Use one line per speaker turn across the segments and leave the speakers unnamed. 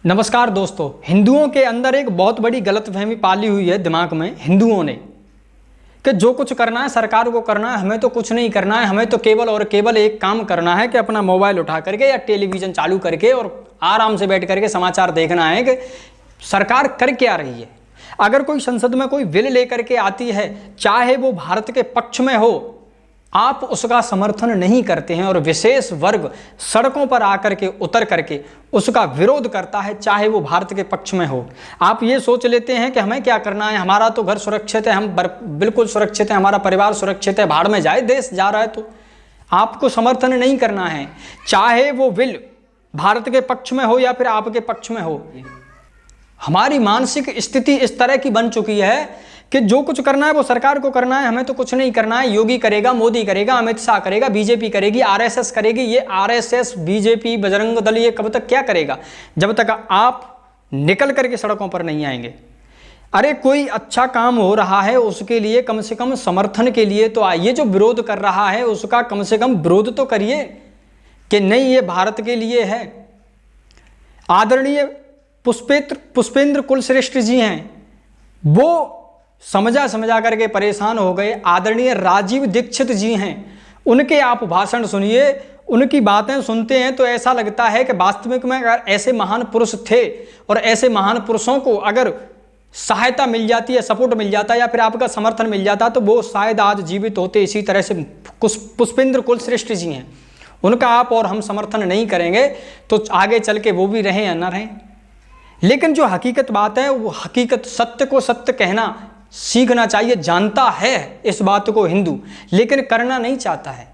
नमस्कार दोस्तों, हिंदुओं के अंदर एक बहुत बड़ी गलतफहमी पाली हुई है दिमाग में हिंदुओं ने कि जो कुछ करना है सरकार को करना है, हमें तो कुछ नहीं करना है। हमें तो केवल और केवल एक काम करना है कि अपना मोबाइल उठा करके या टेलीविज़न चालू करके और आराम से बैठ करके समाचार देखना है कि सरकार कर क्या रही है। अगर कोई संसद में कोई बिल लेकर के आती है, चाहे वो भारत के पक्ष में हो, आप उसका समर्थन नहीं करते हैं और विशेष वर्ग सड़कों पर आकर के उतर करके उसका विरोध करता है, चाहे वो भारत के पक्ष में हो। आप ये सोच लेते हैं कि हमें क्या करना है, हमारा तो घर सुरक्षित है, हम बिल्कुल सुरक्षित है, हमारा परिवार सुरक्षित है, भाड़ में जाए देश जा रहा है। तो आपको समर्थन नहीं करना है, चाहे वो बिल भारत के पक्ष में हो या फिर आपके पक्ष में हो। हमारी मानसिक स्थिति इस तरह की बन चुकी है कि जो कुछ करना है वो सरकार को करना है, हमें तो कुछ नहीं करना है। योगी करेगा, मोदी करेगा, अमित शाह करेगा, बीजेपी करेगी, आरएसएस करेगी। ये आरएसएस, बीजेपी, बजरंग दल ये कब तक क्या करेगा, जब तक आप निकल करके सड़कों पर नहीं आएंगे। अरे कोई अच्छा काम हो रहा है उसके लिए कम से कम समर्थन के लिए तो आइए। जो विरोध कर रहा है उसका कम से कम विरोध तो करिए कि नहीं ये भारत के लिए है। आदरणीय पुष्पेंद्र कुलश्रेष्ठ जी हैं, वो समझा करके परेशान हो गए। आदरणीय राजीव दीक्षित जी हैं, उनके आप भाषण सुनिए, उनकी बातें सुनते हैं तो ऐसा लगता है कि वास्तविक में अगर ऐसे महान पुरुष थे और ऐसे महान पुरुषों को अगर सहायता मिल जाती है, सपोर्ट मिल जाता है या फिर आपका समर्थन मिल जाता तो वो शायद आज जीवित होते। इसी तरह से पुष्पेंद्र कुलश्रेष्ठ जी हैं, उनका आप और हम समर्थन नहीं करेंगे तो आगे चल के वो भी रहें या ना रहें। लेकिन जो हकीकत बात है वो हकीकत, सत्य को सत्य कहना सीखना चाहिए। जानता है इस बात को हिंदू, लेकिन करना नहीं चाहता है।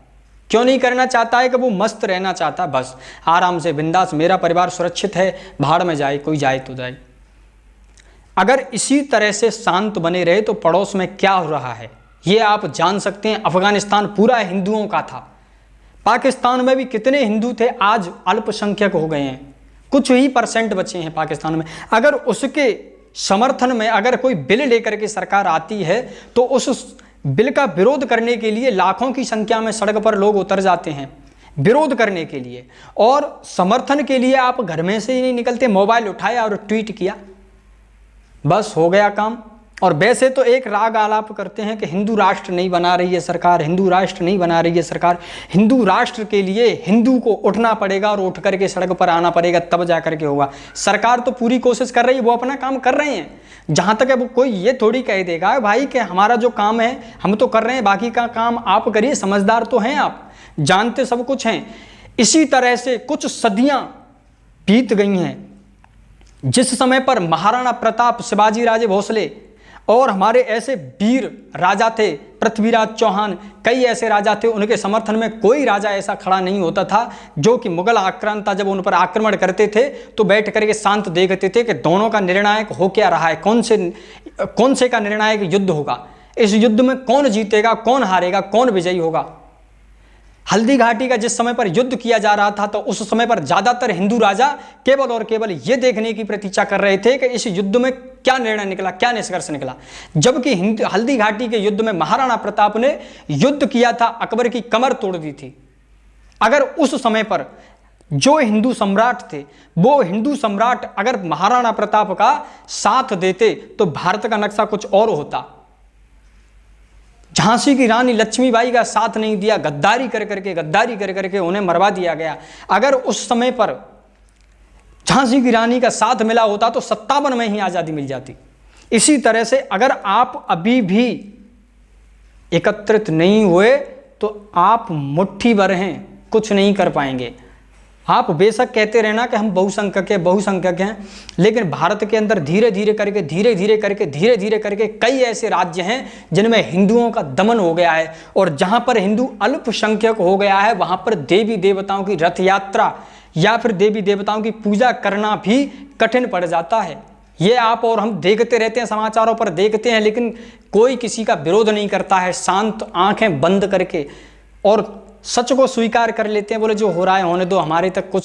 क्यों नहीं करना चाहता है? कि वो मस्त रहना चाहता है, बस आराम से बिंदास, मेरा परिवार सुरक्षित है, भाड़ में जाए, कोई जाए तो जाए। अगर इसी तरह से शांत बने रहे तो पड़ोस में क्या हो रहा है ये आप जान सकते हैं। अफगानिस्तान पूरा हिंदुओं का था, पाकिस्तान में भी कितने हिंदू थे, आज अल्पसंख्यक हो गए हैं, कुछ ही % बचे हैं पाकिस्तान में। अगर उसके समर्थन में अगर कोई बिल लेकर के सरकार आती है तो उस बिल का विरोध करने के लिए लाखों की संख्या में सड़क पर लोग उतर जाते हैं विरोध करने के लिए, और समर्थन के लिए आप घर में से ही नहीं निकलते। मोबाइल उठाया और ट्वीट किया, बस हो गया काम। और वैसे तो एक राग आलाप करते हैं कि हिंदू राष्ट्र नहीं बना रही है सरकार, हिंदू राष्ट्र नहीं बना रही है सरकार। हिंदू राष्ट्र के लिए हिंदू को उठना पड़ेगा और उठ करके सड़क पर आना पड़ेगा, तब जा करके होगा। सरकार तो पूरी कोशिश कर रही है, वो अपना काम कर रहे हैं। जहाँ तक है वो कोई ये थोड़ी कह देगा भाई कि हमारा जो काम है हम तो कर रहे हैं, बाकी का काम आप करिए। समझदार तो हैं आप, जानते सब कुछ हैं। इसी तरह से कुछ सदियाँ बीत गई हैं, जिस समय पर महाराणा प्रताप, शिवाजी राजे भोसले और हमारे ऐसे वीर राजा थे, पृथ्वीराज चौहान, कई ऐसे राजा थे, उनके समर्थन में कोई राजा ऐसा खड़ा नहीं होता था जो कि मुगल आक्रांता जब उन पर आक्रमण करते थे तो बैठ करके शांत देखते थे कि दोनों का निर्णायक हो क्या रहा है, कौन से का निर्णायक युद्ध होगा, इस युद्ध में कौन जीतेगा, कौन हारेगा, कौन विजयी होगा। हल्दी घाटी का जिस समय पर युद्ध किया जा रहा था तो उस समय पर ज्यादातर हिंदू राजा केवल और केवल ये देखने की प्रतीक्षा कर रहे थे कि इस युद्ध में क्या निर्णय निकला, क्या निष्कर्ष निकला। जबकि हल्दी घाटी के युद्ध में महाराणा प्रताप ने युद्ध किया था, अकबर की कमर तोड़ दी थी। अगर उस समय पर जो हिंदू सम्राट थे वो हिंदू सम्राट अगर महाराणा प्रताप का साथ देते तो भारत का नक्शा कुछ और होता। झांसी की रानी लक्ष्मीबाई का साथ नहीं दिया, गद्दारी कर करके उन्हें मरवा दिया गया। अगर उस समय पर झांसी की रानी का साथ मिला होता तो 57 में ही आज़ादी मिल जाती। इसी तरह से अगर आप अभी भी एकत्रित नहीं हुए तो आप मुट्ठी भर हैं, कुछ नहीं कर पाएंगे। आप बेशक कहते रहना कि हम बहुसंख्यक हैं, लेकिन भारत के अंदर धीरे धीरे करके कई ऐसे राज्य हैं जिनमें हिंदुओं का दमन हो गया है, और जहां पर हिंदू अल्पसंख्यक हो गया है वहां पर देवी देवताओं की रथ यात्रा या फिर देवी देवताओं की पूजा करना भी कठिन पड़ जाता है। ये आप और हम देखते रहते हैं, समाचारों पर देखते हैं, लेकिन कोई किसी का विरोध नहीं करता है, शांत आंखें बंद करके और सच को स्वीकार कर लेते हैं। बोले जो हो रहा है होने दो, हमारे तक कुछ